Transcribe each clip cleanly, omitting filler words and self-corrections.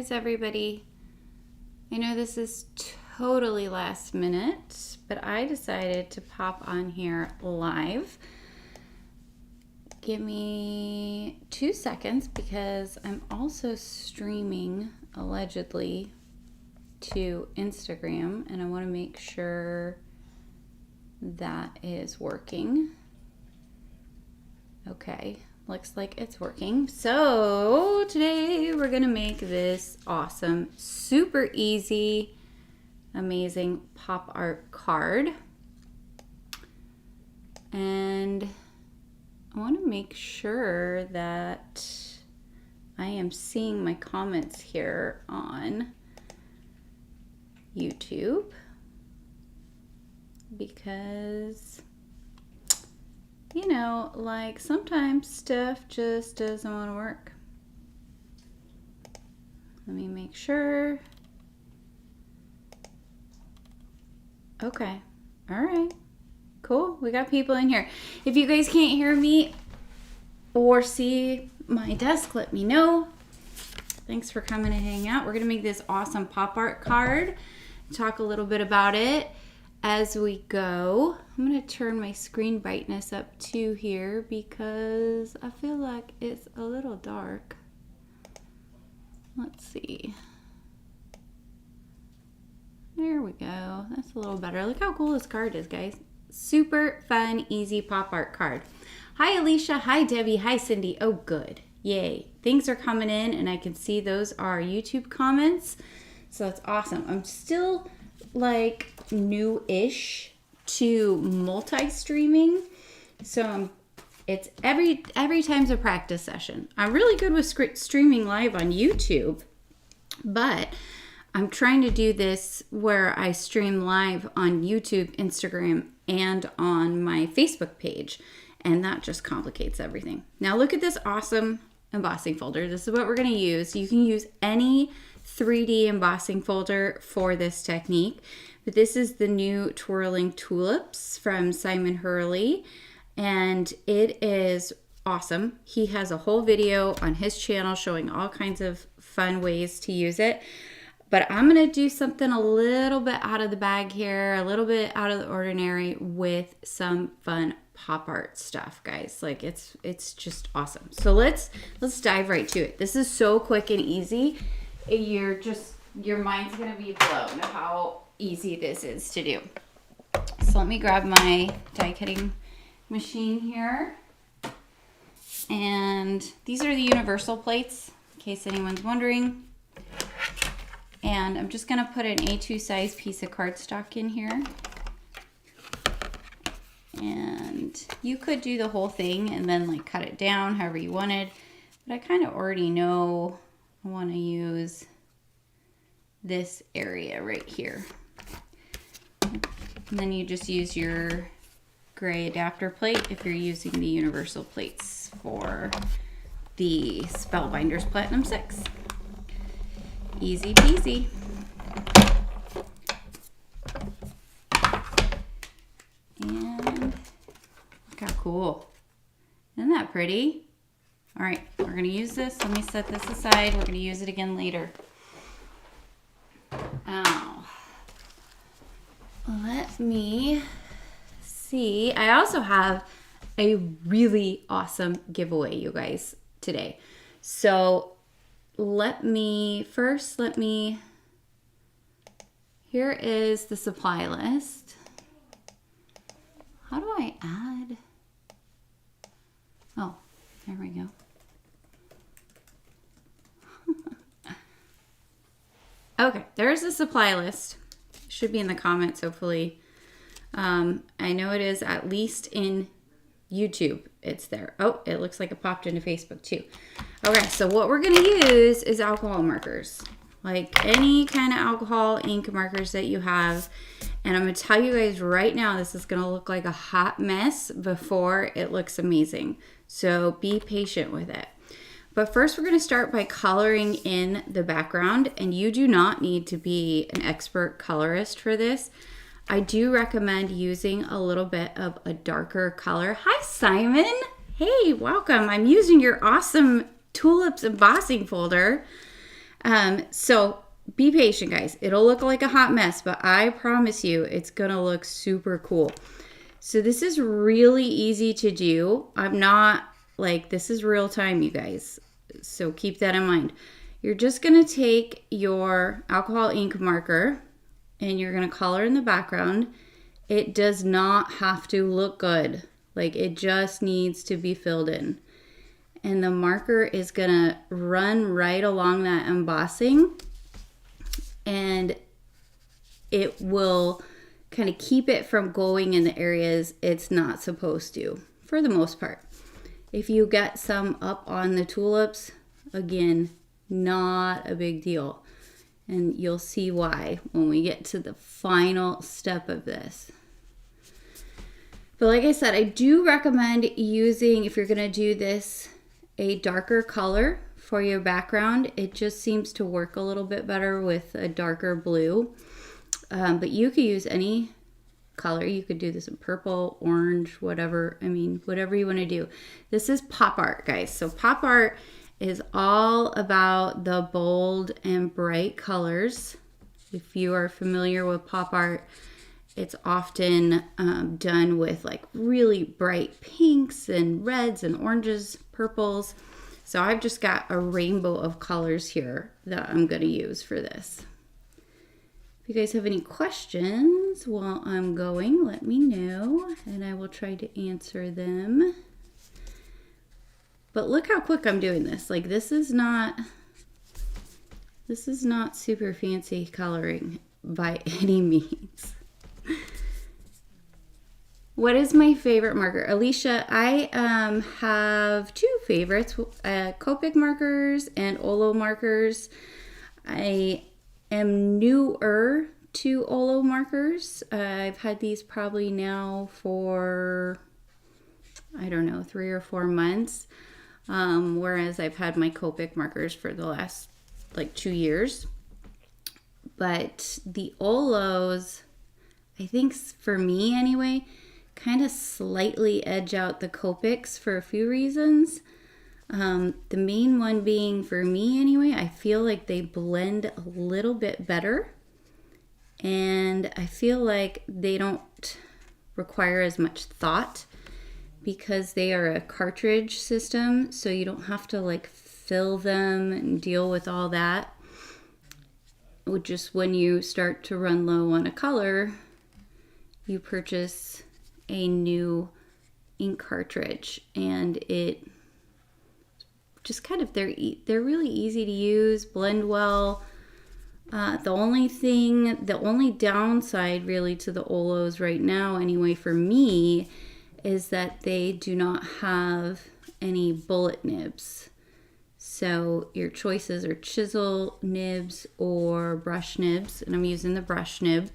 is everybody? I know this is totally last minute, but I decided to pop on here live. Give me 2 seconds because I'm also streaming allegedly to Instagram and I want to make sure that is working. Okay, looks like it's working. So today we're gonna make this awesome, super easy, amazing pop art card. And I want to make sure that I am seeing my comments here on YouTube because, you know, like sometimes stuff just doesn't want to work. Let me make sure. Okay. All right. Cool. We got people in here. If you guys can't hear me or see my desk, let me know. Thanks for coming to hang out. We're going to make this awesome pop art card. Talk a little bit about it as we go. I'm going to turn my screen brightness up too here because I feel like it's a little dark. Let's see. There we go. That's a little better. Look how cool this card is, guys. Super fun, easy pop art card. Hi, Alicia. Hi, Debbie. Hi, Cindy. Oh, good. Yay. Things are coming in, and I can see those are YouTube comments. So that's awesome. I'm still like new-ish to multi-streaming. So it's every time's a practice session. I'm really good with streaming live on YouTube, but I'm trying to do this where I stream live on YouTube, Instagram, and on my Facebook page. And that just complicates everything. Now look at this awesome embossing folder. This is what we're going to use. You can use any 3D embossing folder for this technique. But this is the new Twirling Tulips from Simon Hurley. And it is awesome. He has a whole video on his channel showing all kinds of fun ways to use it. But I'm going to do something a little bit out of the bag here, a little bit out of the ordinary with some fun pop art stuff, guys. Like it's just awesome. So let's dive right to it. This is so quick and easy. Your mind's going to be blown how easy this is to do. So let me grab my die cutting machine here. And these are the universal plates, in case anyone's wondering. And I'm just going to put an A2 size piece of cardstock in here. And you could do the whole thing and then like cut it down however you wanted. But I kind of already know I want to use this area right here. And then you just use your gray adapter plate if you're using the universal plates for the Spellbinders Platinum 6. Easy peasy. And look how cool. Isn't that pretty? All right, we're going to use this. Let me set this aside. We're going to use it again later. Now, let me see. I also have a really awesome giveaway, you guys, today. So here is the supply list. How do I add? Oh, there we go. Okay, there's the supply list. Should be in the comments, hopefully. I know it is at least in YouTube. It's there. Oh, it looks like it popped into Facebook too. Okay, so what we're going to use is alcohol markers. Like any kind of alcohol ink markers that you have. And I'm going to tell you guys right now, this is going to look like a hot mess before it looks amazing. So be patient with it. But first we're going to start by coloring in the background. And you do not need to be an expert colorist for this. I do recommend using a little bit of a darker color. Hi, Simon. Hey, welcome. I'm using your awesome Tulips embossing folder. So be patient, guys. It'll look like a hot mess, but I promise you it's gonna look super cool. So this is really easy to do. I'm not like, this is real time, you guys. So keep that in mind. You're just gonna take your alcohol ink marker and you're gonna color in the background. It does not have to look good. Like, it just needs to be filled in. And the marker is gonna run right along that embossing, and it will kind of keep it from going in the areas it's not supposed to, for the most part. If you get some up on the tulips, again, not a big deal. And you'll see why when we get to the final step of this. But like I said, I do recommend using, if you're gonna do this, a darker color for your background. It just seems to work a little bit better with a darker blue. But you could use any color. You could do this in purple, orange, whatever. I mean, whatever you want to do. This is pop art, guys. So pop art is all about the bold and bright colors. If you are familiar with pop art, it's often done with like really bright pinks and reds and oranges, purples. So I've just got a rainbow of colors here that I'm going to use for this. If you guys have any questions while I'm going, let me know and I will try to answer them. But look how quick I'm doing this. Like, this is not super fancy coloring by any means. What is my favorite marker? Alicia, I have two favorites, Copic markers and Olo markers. I am newer to Olo markers. I've had these probably now for, I don't know, 3 or 4 months. Whereas I've had my Copic markers for the last like 2 years. But the Olos, I think for me anyway, kind of slightly edge out the Copics for a few reasons. The main one being, for me anyway, I feel like they blend a little bit better. And I feel like they don't require as much thought because they are a cartridge system. So you don't have to like fill them and deal with all that. Just when you start to run low on a color, you purchase a new ink cartridge, and it just kind of, they're really easy to use, blend well. The only downside really to the Olos right now anyway for me is that they do not have any bullet nibs. So your choices are chisel nibs or brush nibs, and I'm using the brush nib.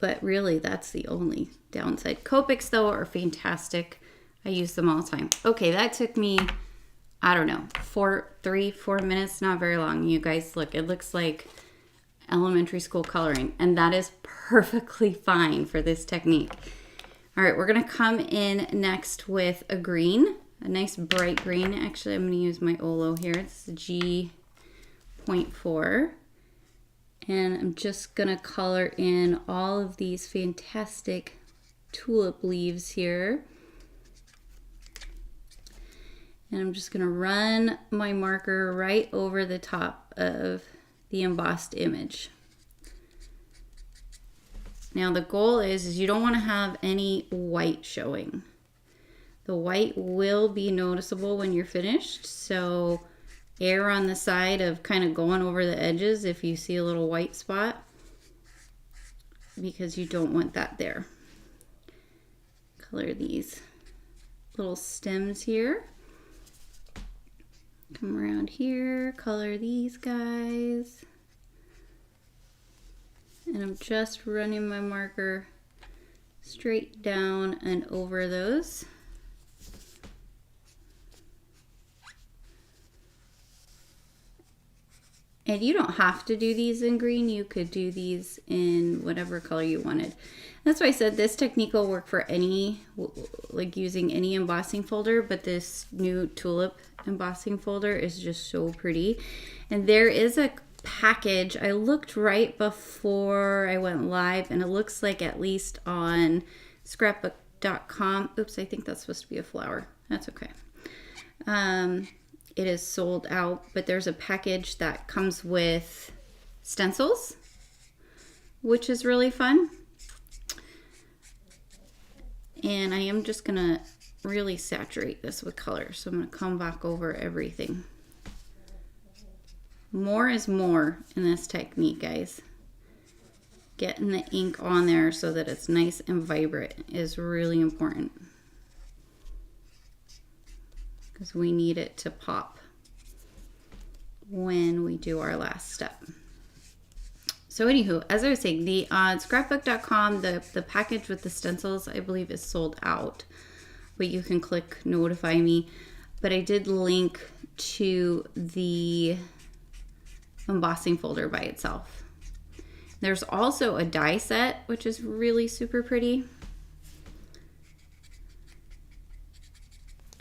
But really, that's the only downside. Copics, though, are fantastic. I use them all the time. Okay, that took me, I don't know, 4 minutes, not very long. You guys, look, it looks like elementary school coloring, and that is perfectly fine for this technique. All right, we're going to come in next with a green, a nice bright green. Actually, I'm going to use my Olo here. It's a G.4. And I'm just going to color in all of these fantastic tulip leaves here. And I'm just going to run my marker right over the top of the embossed image. Now the goal is you don't want to have any white showing. The white will be noticeable when you're finished, so err on the side of kind of going over the edges if you see a little white spot, because you don't want that there. Color these little stems here. Come around here, color these guys. And I'm just running my marker straight down and over those. And you don't have to do these in green. You could do these in whatever color you wanted. That's why I said this technique will work for any, like using any embossing folder, but this new tulip embossing folder is just so pretty. And there is a package. I looked right before I went live, and it looks like at least on scrapbook.com. Oops, I think that's supposed to be a flower. That's okay. It is sold out, but there's a package that comes with stencils, which is really fun. And I am just gonna really saturate this with color. So I'm gonna come back over everything. More is more in this technique, guys. Getting the ink on there so that it's nice and vibrant is really important, because we need it to pop when we do our last step. So anywho, as I was saying, the scrapbook.com, the package with the stencils, I believe is sold out, but you can click notify me. But I did link to the embossing folder by itself. There's also a die set, which is really super pretty.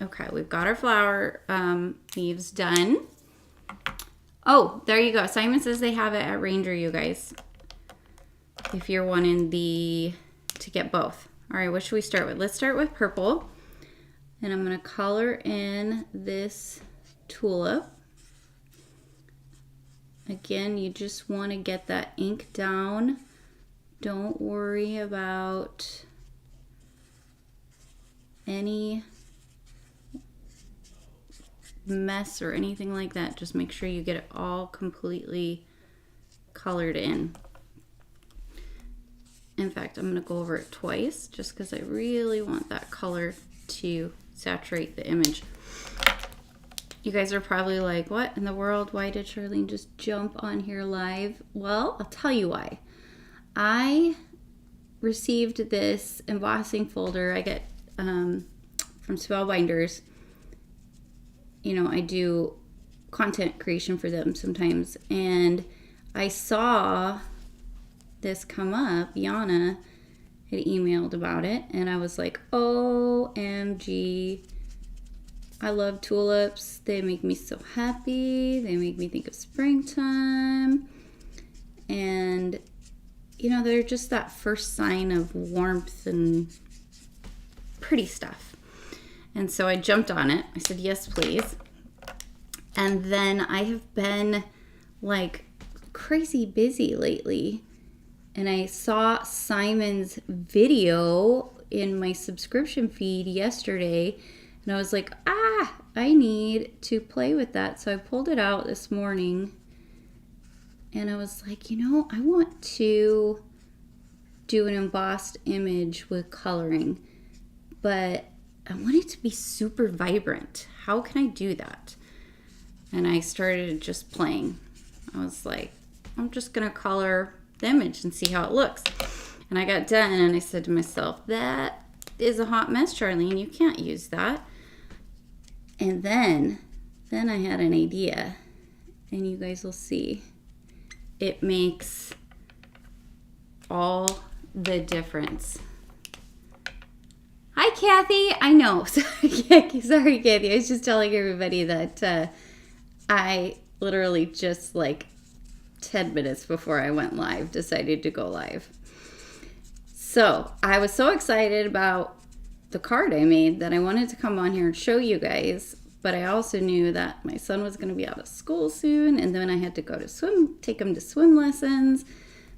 Okay, we've got our flower leaves done. Oh, there you go. Simon says they have it at Ranger, you guys, if you're wanting to get both. All right, what should we start with? Let's start with purple. And I'm going to color in this tulip. Again, you just want to get that ink down. Don't worry about any mess or anything like that. Just make sure you get it all completely colored in. In fact, I'm going to go over it twice just because I really want that color to saturate the image. You guys are probably like, what in the world? Why did Charlene just jump on here live? Well, I'll tell you why. I received this embossing folder I get from Spellbinders. You know, I do content creation for them sometimes, and I saw this come up. Yana had emailed about it, and I was like, OMG, I love tulips. They make me so happy. They make me think of springtime, and you know, they're just that first sign of warmth and pretty stuff. And so I jumped on it. I said, yes, please. And then I have been like crazy busy lately. And I saw Simon's video in my subscription feed yesterday. And I was like, I need to play with that. So I pulled it out this morning. And I was like, you know, I want to do an embossed image with coloring. But I want it to be super vibrant. How can I do that? And I started just playing. I was like, I'm just gonna color the image and see how it looks. And I got done and I said to myself, that is a hot mess, Charlene. You can't use that. And then I had an idea, and you guys will see. It makes all the difference. Hi, Kathy. I know. Sorry, Kathy. I was just telling everybody that I literally just like 10 minutes before I went live decided to go live. So I was so excited about the card I made that I wanted to come on here and show you guys. But I also knew that my son was going to be out of school soon, and then I had to go to take him to swim lessons.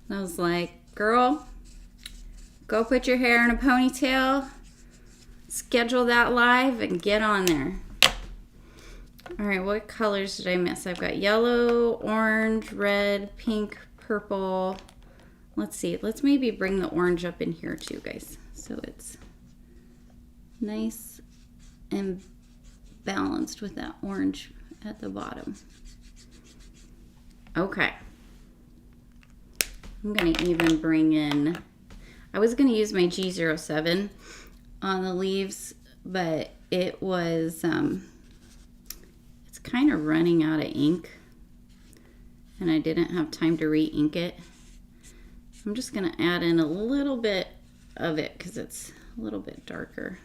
And I was like, girl, go put your hair in a ponytail, schedule that live, and get on there. All right, what colors did I miss? I've got yellow, orange, red, pink, purple. Let's see. Let's maybe bring the orange up in here too, guys. So it's nice and balanced with that orange at the bottom. Okay. I'm going to even bring in, I was going to use my G07 on the leaves, but it was, it's kind of running out of ink. and I didn't have time to re-ink it. I'm just gonna add in a little bit of it because it's a little bit darker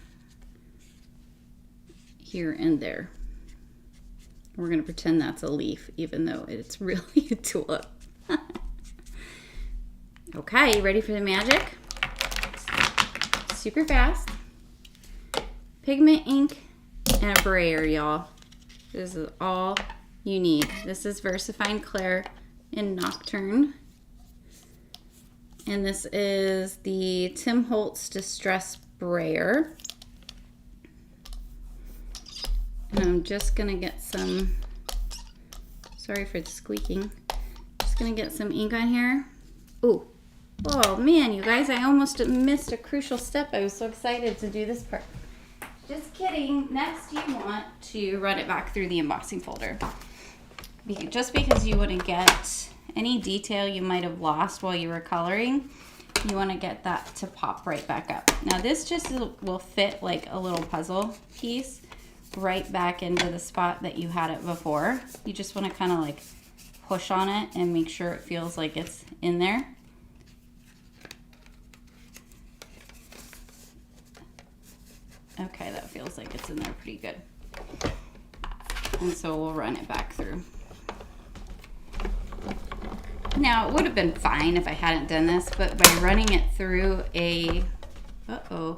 here and there. We're gonna pretend that's a leaf even though it's really a tulip. Okay, ready for the magic? Super fast. Pigment ink and a brayer, y'all. This is all you need. This is VersaFine Clair in Nocturne. And this is the Tim Holtz Distress Brayer. And I'm just gonna get some, sorry for the squeaking. Just gonna get some ink on here. Ooh. Oh man, you guys, I almost missed a crucial step. I was so excited to do this part. Just kidding. Next, you want to run it back through the embossing folder. Just because you wouldn't get any detail you might have lost while you were coloring, you want to get that to pop right back up. Now this just will fit like a little puzzle piece right back into the spot that you had it before. You just want to kind of like push on it and make sure it feels like it's in there. Okay, that feels like it's in there pretty good. And so we'll run it back through. Now, it would have been fine if I hadn't done this, but by running it through a... Uh-oh.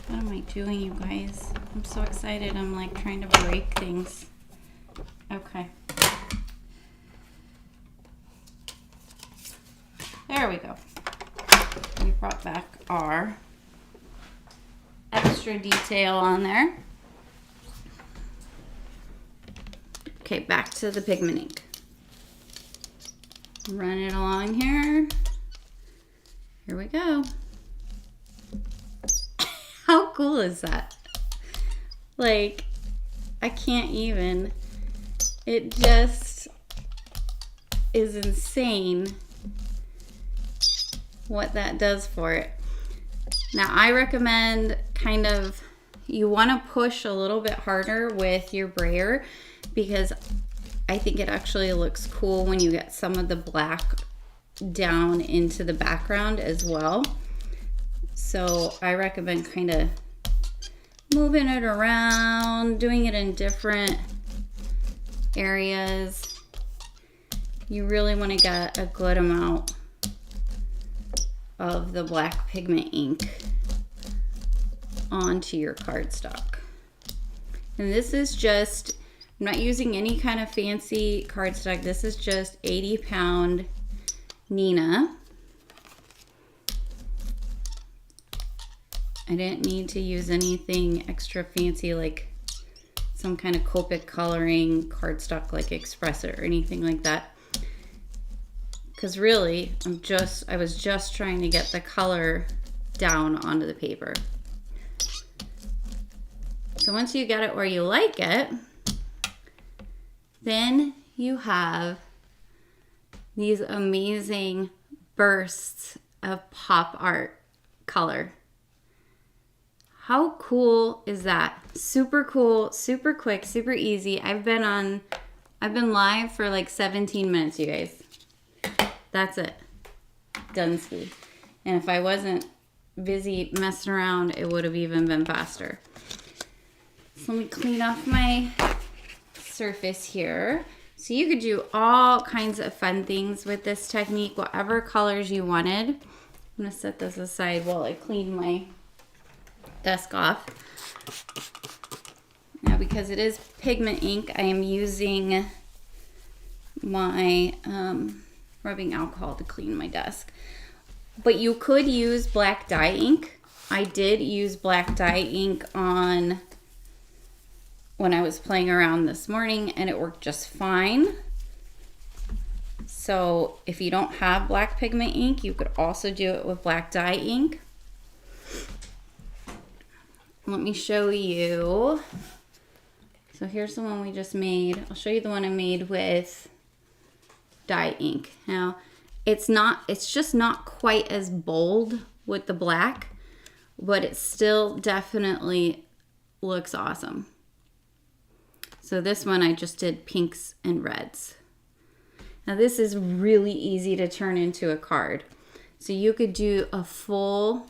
What am I doing, you guys? I'm so excited. I'm like trying to break things. Okay. There we go. We brought back our extra detail on there. Okay, back to the pigment ink. Run it along here. Here we go. How cool is that? Like, I can't even. It just is insane what that does for it. Now, I recommend kind of, you want to push a little bit harder with your brayer because I think it actually looks cool when you get some of the black down into the background as well. So I recommend kind of moving it around, doing it in different areas. You really want to get a good amount of the black pigment ink onto your cardstock. And this is just, I'm not using any kind of fancy cardstock. This is just 80-pound Nina. I didn't need to use anything extra fancy like some kind of Copic coloring cardstock like Espresso or anything like that. Because really, I was just trying to get the color down onto the paper. So once you get it where you like it, then you have these amazing bursts of pop art color. How cool is that? Super cool, super quick, super easy. I've been live for like 17 minutes, you guys. That's it. Dunsky. And if I wasn't busy messing around, it would have even been faster. So let me clean off my surface here. So you could do all kinds of fun things with this technique, whatever colors you wanted. I'm gonna set this aside while I clean my desk off. Now, because it is pigment ink, I am using my rubbing alcohol to clean my desk. But you could use black dye ink. I did use black dye ink on when I was playing around this morning and it worked just fine. So if you don't have black pigment ink, you could also do it with black dye ink. Let me show you. So here's the one we just made. I'll show you the one I made with dye ink. Now, it's just not quite as bold with the black, but it still definitely looks awesome. So this one I just did pinks and reds. Now this is really easy to turn into a card. So you could do a full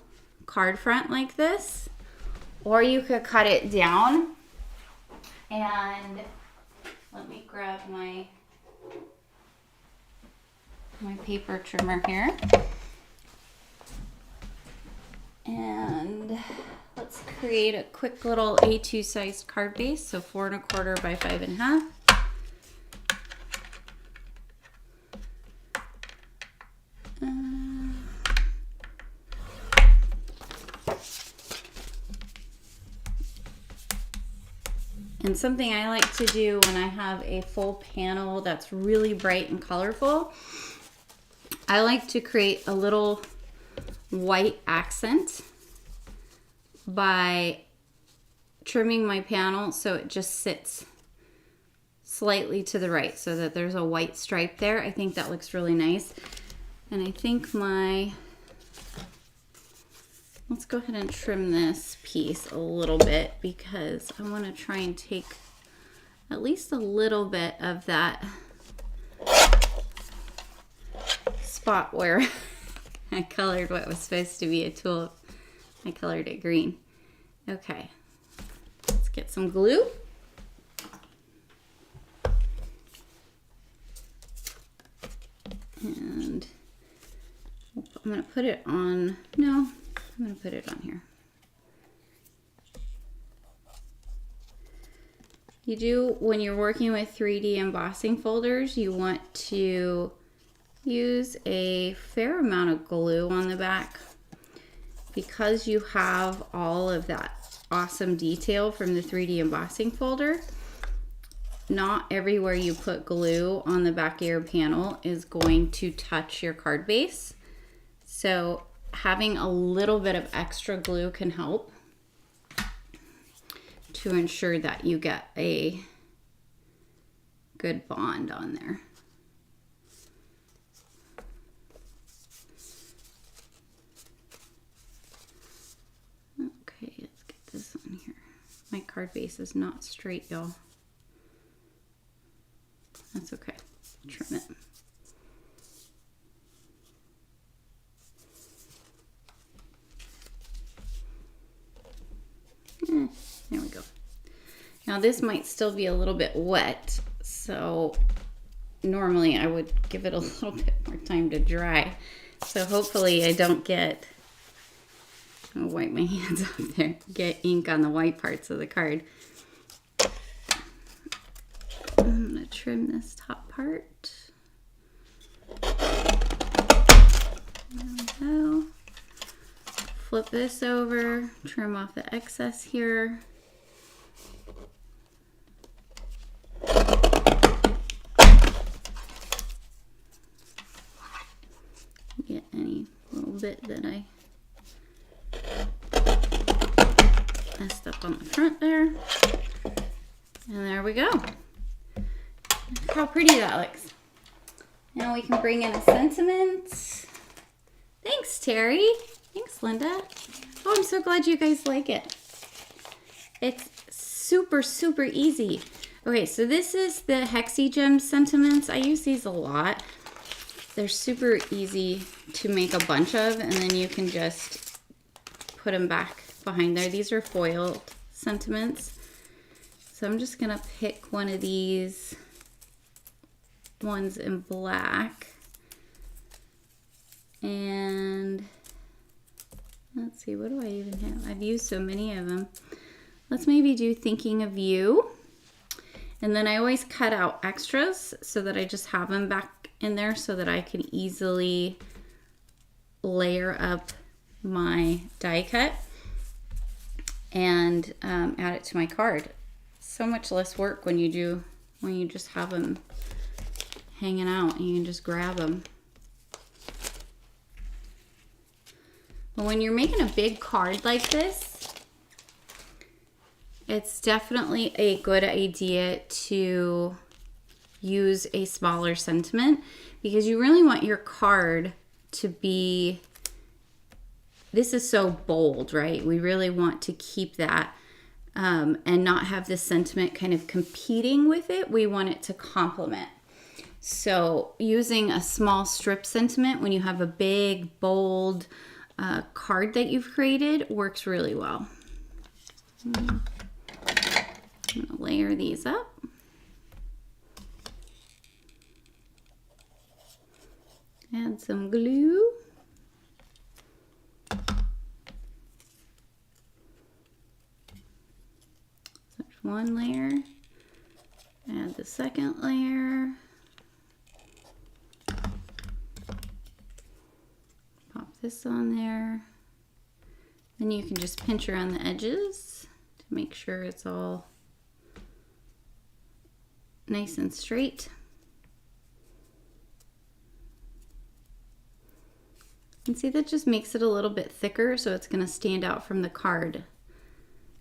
card front like this, or you could cut it down. And let me grab my paper trimmer here. And let's create a quick little A2 sized card base. So 4 1/4 by 5 1/2. And something I like to do when I have a full panel that's really bright and colorful, I like to create a little white accent by trimming my panel so it just sits slightly to the right so that there's a white stripe there. I think that looks really nice. And I think let's go ahead and trim this piece a little bit because I want to try and take at least a little bit of that spot where I colored what was supposed to be a tulip. I colored it green. Okay, let's get some glue. And I'm going to put it on, no, I'm going to put it on here. You do, when you're working with 3D embossing folders, you want to use a fair amount of glue on the back because you have all of that awesome detail from the 3D embossing folder. Not everywhere you put glue on the back of your panel is going to touch your card base. So having a little bit of extra glue can help to ensure that you get a good bond on there. Okay, let's get this on here. My card base is not straight, y'all. That's okay. Trim it. There we go. Now this might still be a little bit wet, so normally I would give it a little bit more time to dry. So hopefully I don't get, I'll wipe my hands off there, get ink on the white parts of the card. I'm going to trim this top part. There we go. Flip this over, trim off the excess here. Get any little bit that I messed up on the front there. And there we go. Look how pretty that looks. Now we can bring in a sentiment. Thanks, Terry. Thanks, Linda. Oh, I'm so glad you guys like it. It's super, super easy. Okay, so this is the Hexi-Gem sentiments. I use these a lot. They're super easy to make a bunch of, and then you can just put them back behind there. These are foiled sentiments. So I'm just gonna pick one of these ones in black. And let's see, what do I even have? I've used so many of them. Let's maybe do Thinking of You. And then I always cut out extras so that I just have them back in there so that I can easily layer up my die cut and add it to my card. So much less work when you just have them hanging out and you can just grab them. But when you're making a big card like this, it's definitely a good idea to use a smaller sentiment because you really want your card to be, this is so bold, right? We really want to keep that and not have this sentiment kind of competing with it. We want it to complement. So using a small strip sentiment when you have a big, bold card that you've created works really well. I'm gonna layer these up. Add some glue. There's one layer. Add the second layer. Pop this on there. Then you can just pinch around the edges to make sure it's all nice and straight. And see, that just makes it a little bit thicker, so it's going to stand out from the card.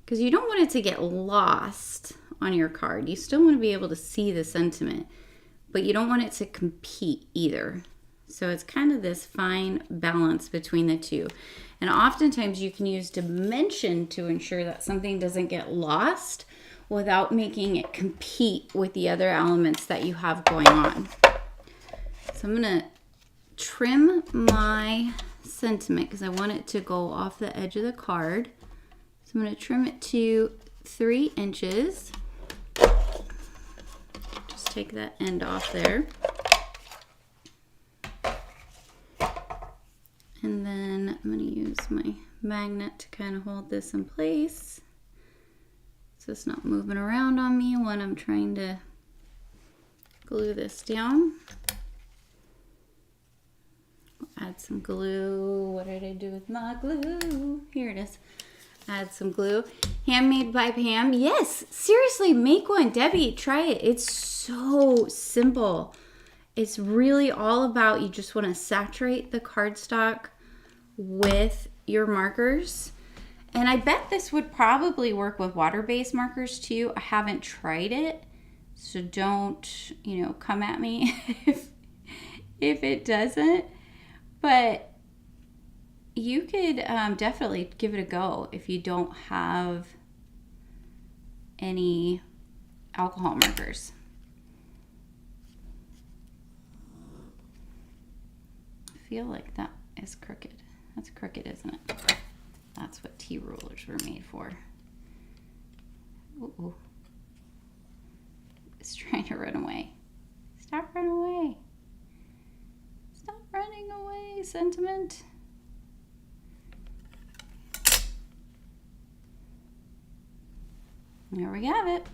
Because you don't want it to get lost on your card. You still want to be able to see the sentiment, but you don't want it to compete either. So it's kind of this fine balance between the two. And oftentimes you can use dimension to ensure that something doesn't get lost without making it compete with the other elements that you have going on. So I'm going to trim my sentiment because I want it to go off the edge of the card. So I'm going to trim it to 3 inches. Just take that end off there. And then I'm going to use my magnet to kind of hold this in place so it's not moving around on me when I'm trying to glue this down. Add some glue. What did I do with my glue? Here it is. Add some glue. Handmade by Pam. Yes, seriously, make one. Debbie, try it. It's so simple. It's really all about, you just want to saturate the cardstock with your markers. And I bet this would probably work with water-based markers too. I haven't tried it, so don't, come at me if it doesn't. But you could definitely give it a go if you don't have any alcohol markers. I feel like that is crooked. That's crooked, isn't it? That's what T rulers were made for. Ooh. It's trying to run away. Stop running away. Stop running away, sentiment. There we have it.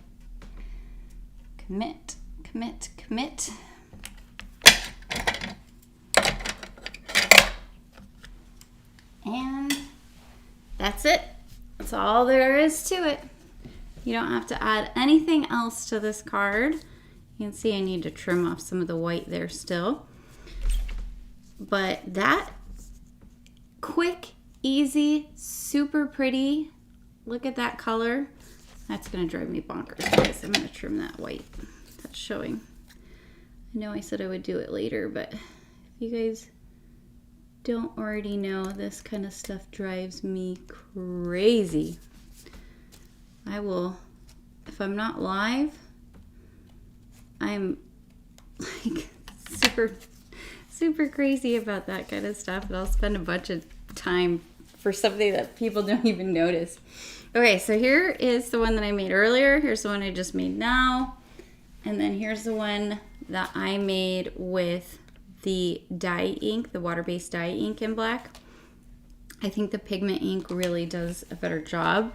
Commit, commit, commit. And that's it. That's all there is to it. You don't have to add anything else to this card. You can see I need to trim off some of the white there still. But that quick, easy, super pretty. Look at that color. That's gonna drive me bonkers, guys. I'm gonna trim that white that's showing. I know I said I would do it later, but if you guys don't already know, this kind of stuff drives me crazy. I will, if I'm not live, I'm like super crazy about that kind of stuff, and I'll spend a bunch of time for something that people don't even notice. Okay, so here is the one that I made earlier. Here's the one I just made now. And then here's the one that I made with the dye ink, the water-based dye ink in black. I think the pigment ink really does a better job,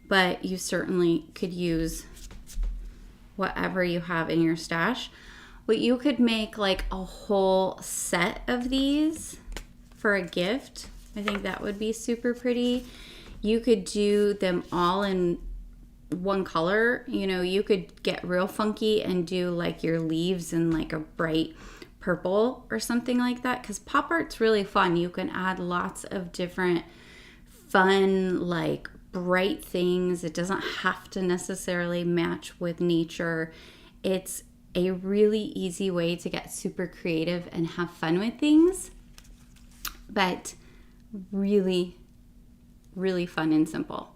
but you certainly could use whatever you have in your stash. But you could make like a whole set of these for a gift. I think that would be super pretty. You could do them all in one color. You could get real funky and do like your leaves in like a bright purple or something like that, because pop art's really fun. You can add lots of different fun, like bright things. It doesn't have to necessarily match with nature. It's a really easy way to get super creative and have fun with things, but really fun and simple.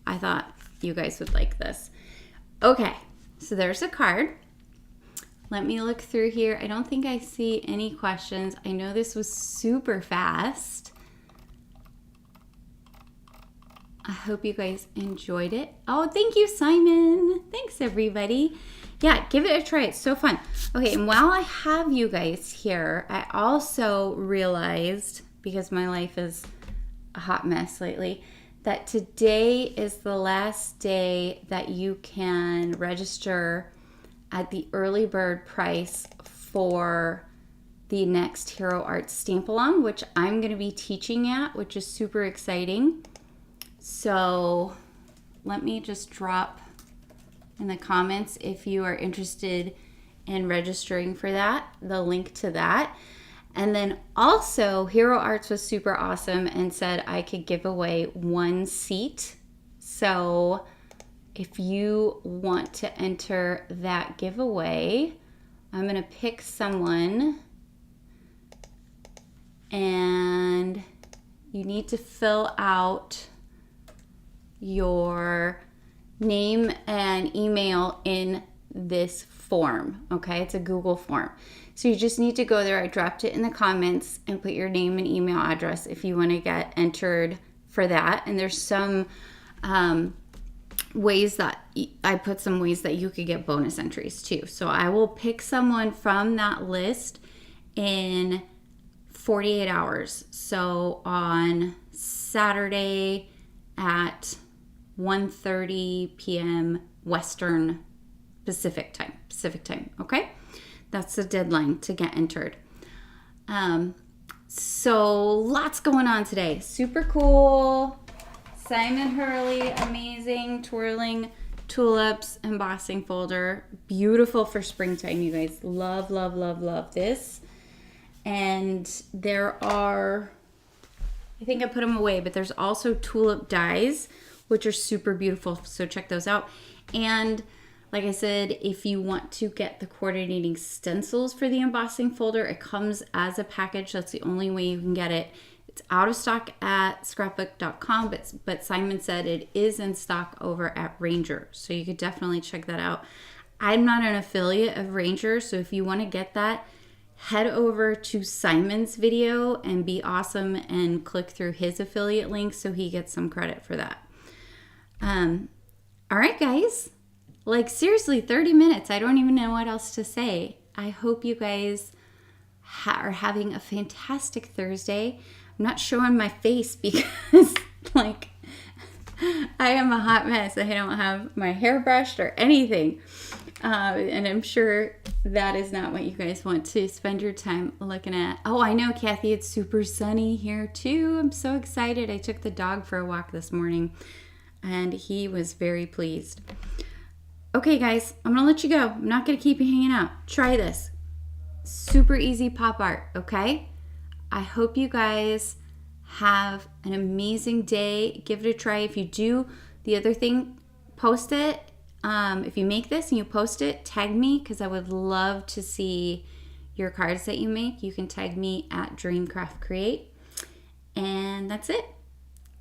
I thought you guys would like this. Okay, so there's a card. Let me look through here. I don't think I see any questions. I know this was super fast. I hope you guys enjoyed it. Oh, thank you, Simon. Thanks, everybody. Yeah, give it a try. It's so fun. Okay, and while I have you guys here, I also realized, because my life is a hot mess lately, that today is the last day that you can register at the early bird price for the next Hero Arts Stamp-Along, which I'm going to be teaching at, which is super exciting. So let me just drop in the comments if you are interested in registering for that, the link to that. And then also, Hero Arts was super awesome and said I could give away 1 seat. So if you want to enter that giveaway, I'm going to pick someone, and you need to fill out your name and email in this form, okay? It's a Google form. So you just need to go there. I dropped it in the comments, and put your name and email address if you want to get entered for that. And there's some ways that I put some ways that you could get bonus entries too. So I will pick someone from that list in 48 hours. So on Saturday at 1:30 p.m. Western Pacific time, okay? That's the deadline to get entered. So lots going on today. Super cool. Simon Hurley, amazing. Twirling Tulips embossing folder. Beautiful for springtime, you guys. Love, love, love, love this. And there are, I think I put them away, but there's also tulip dies, which are super beautiful. So check those out. And like I said, if you want to get the coordinating stencils for the embossing folder, it comes as a package. That's the only way you can get it. It's out of stock at scrapbook.com, but Simon said it is in stock over at Ranger. So you could definitely check that out. I'm not an affiliate of Ranger, so if you want to get that, head over to Simon's video and be awesome and click through his affiliate link so he gets some credit for that. All right, guys. Like, seriously, 30 minutes. I don't even know what else to say. I hope you guys are having a fantastic Thursday. I'm not showing my face because, like, I am a hot mess. I don't have my hair brushed or anything. And I'm sure that is not what you guys want to spend your time looking at. Oh, I know, Kathy. It's super sunny here, too. I'm so excited. I took the dog for a walk this morning, and he was very pleased. Okay, guys, I'm going to let you go. I'm not going to keep you hanging out. Try this. Super easy pop art, okay? I hope you guys have an amazing day. Give it a try. If you do the other thing, post it. If you make this and you post it, tag me, because I would love to see your cards that you make. You can tag me at Dreamcraft Create. And that's it.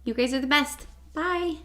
You guys are the best. Bye.